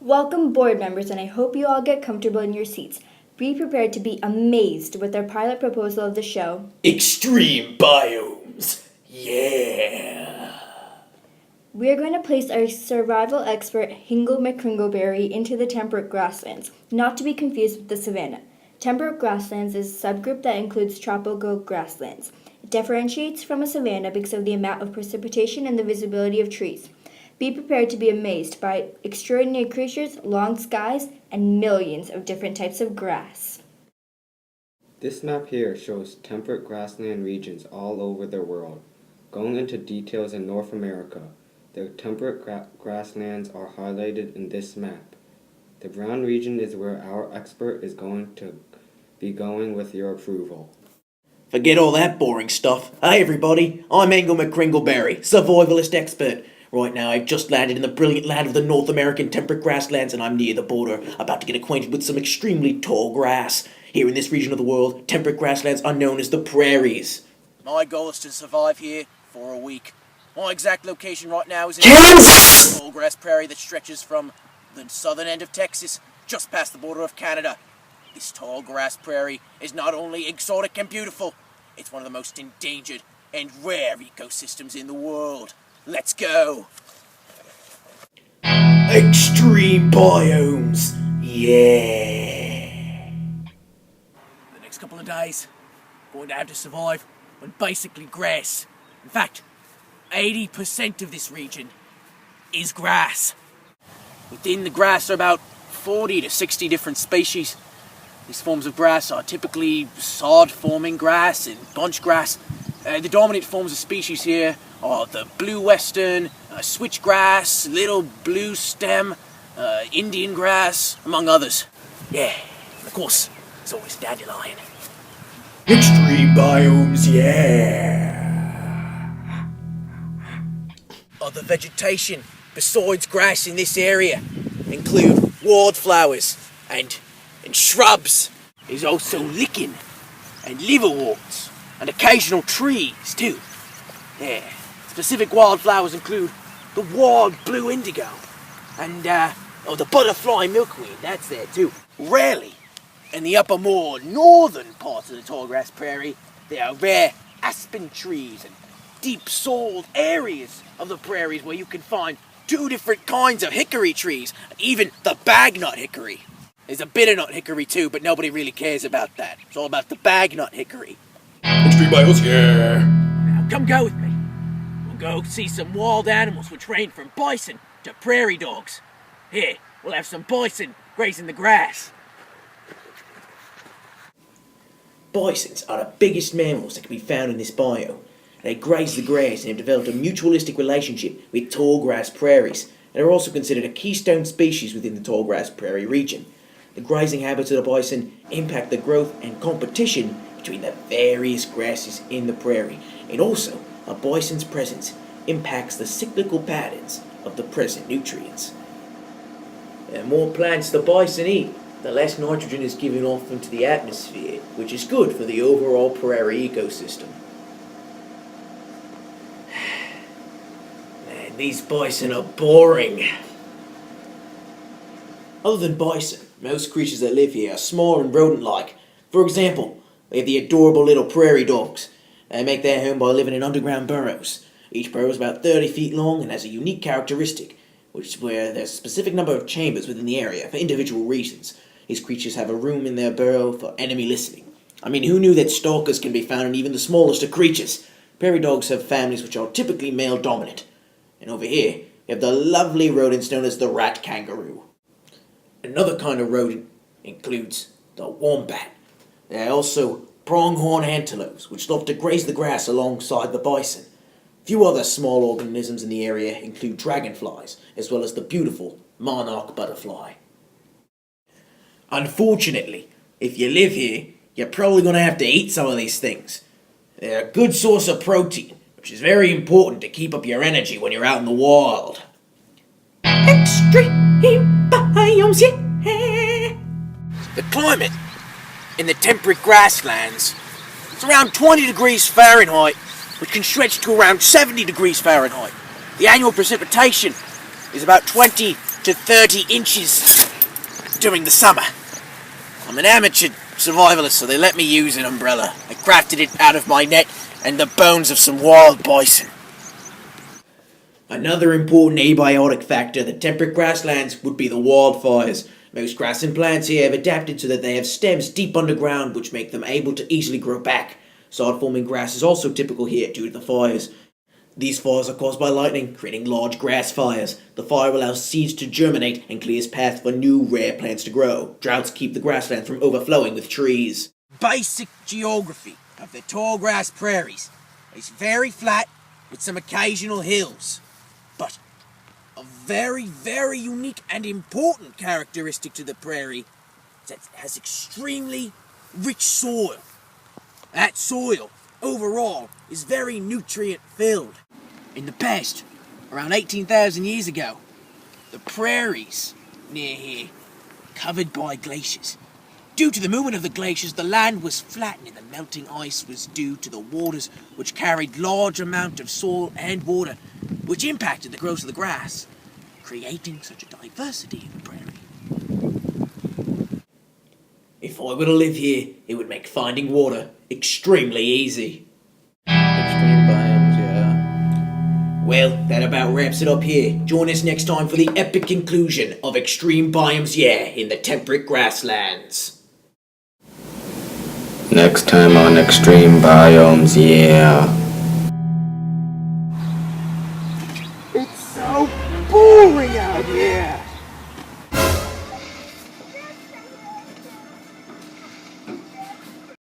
Welcome board members, and I hope you all get comfortable in your seats. Be prepared to be amazed with our pilot proposal of the show. Extreme biomes! Yeah! We are going to place our survival expert Hingle McCringleberry into the temperate grasslands, not to be confused with the savanna. Temperate grasslands is a subgroup that includes tropical grasslands. It differentiates from a savanna because of the amount of precipitation and the visibility of trees. Be prepared to be amazed by extraordinary creatures, long skies, and millions of different types of grass. This map here shows temperate grassland regions all over the world. Going into details in North America, the temperate grasslands are highlighted in this map. The brown region is where our expert is going to be going with your approval. Forget all that boring stuff. Hey everybody, I'm Angle McCringleberry, survivalist expert. Right now I've just landed in the brilliant land of the North American temperate grasslands and I'm near the border, about to get acquainted with some extremely tall grass. Here in this region of the world, temperate grasslands are known as the prairies. My goal is to survive here for a week. My exact location right now is in Kansas! a tall grass prairie that stretches from the southern end of Texas, just past the border of Canada. This tall grass prairie is not only exotic and beautiful, it's one of the most endangered and rare ecosystems in the world. Let's go! Extreme biomes! Yeah! The next couple of days, I'm going to have to survive on basically grass. In fact, 80% of this region is grass. Within the grass are about 40 to 60 different species. These forms of grass are typically sod-forming grass and bunch grass. The dominant forms of species here are the blue western, switchgrass, little blue stem, Indian grass, among others. Yeah, and of course, there's always dandelion. Extreme biomes, yeah! Other vegetation besides grass in this area include wildflowers and shrubs. There's also lichen and liverworts and occasional trees too. Yeah. Specific wildflowers include the wild blue indigo and the butterfly milkweed. That's there too. Rarely, in the upper more northern parts of the tallgrass prairie, there are rare aspen trees and deep-soiled areas of the prairies where you can find two different kinds of hickory trees, and even the bagnut hickory. There's a bitternut hickory too, but nobody really cares about that. It's all about the bagnut hickory. Extreme biomes, yeah! Now come go with me. We'll go see some wild animals which range from bison to prairie dogs. Here, we'll have some bison grazing the grass. Bisons are the biggest mammals that can be found in this biome. They graze the grass and have developed a mutualistic relationship with tallgrass prairies, and are also considered a keystone species within the tallgrass prairie region. The grazing habits of the bison impact the growth and competition between the various grasses in the prairie, and also a bison's presence impacts the cyclical patterns of the present nutrients. The more plants the bison eat, the less nitrogen is given off into the atmosphere, which is good for the overall prairie ecosystem. Man, these bison are boring. Other than bison, most creatures that live here are small and rodent-like. For example, we have the adorable little prairie dogs. They make their home by living in underground burrows. Each burrow is about 30 feet long and has a unique characteristic, which is where there's a specific number of chambers within the area for individual reasons. These creatures have a room in their burrow for enemy listening. I mean, who knew that stalkers can be found in even the smallest of creatures? Prairie dogs have families which are typically male-dominant. And over here, we have the lovely rodents known as the rat kangaroo. Another kind of rodent includes the wombat. There are also pronghorn antelopes, which love to graze the grass alongside the bison. Few other small organisms in the area include dragonflies, as well as the beautiful monarch butterfly. Unfortunately, if you live here, you're probably going to have to eat some of these things. They're a good source of protein, which is very important to keep up your energy when you're out in the wild. Extreme biomes, yeah! The climate in the temperate grasslands is around 20 degrees Fahrenheit, which can stretch to around 70 degrees Fahrenheit. The annual precipitation is about 20 to 30 inches during the summer. I'm an amateur survivalist, so they let me use an umbrella. I crafted it out of my net and the bones of some wild bison. Another important abiotic factor of the temperate grasslands would be the wildfires. Most grass and plants here have adapted so that they have stems deep underground which make them able to easily grow back. Sod-forming grass is also typical here due to the fires. These fires are caused by lightning, creating large grass fires. The fire allows seeds to germinate and clears paths for new rare plants to grow. Droughts keep the grassland from overflowing with trees. Basic geography of the tall grass prairies is very flat with some occasional hills. But a very, very unique and important characteristic to the prairie is that it has extremely rich soil. That soil, overall, is very nutrient-filled. In the past, around 18,000 years ago, the prairies near here were covered by glaciers. Due to the movement of the glaciers, the land was flattened and the melting ice was due to the waters which carried large amount of soil and water, which impacted the growth of the grass, creating such a diversity in the prairie. If I were to live here, it would make finding water extremely easy. Extreme biomes, yeah. Well, that about wraps it up here. Join us next time for the epic conclusion of Extreme Biomes, yeah, in the temperate grasslands. Next time on Extreme Biomes, yeah. It's so boring out here!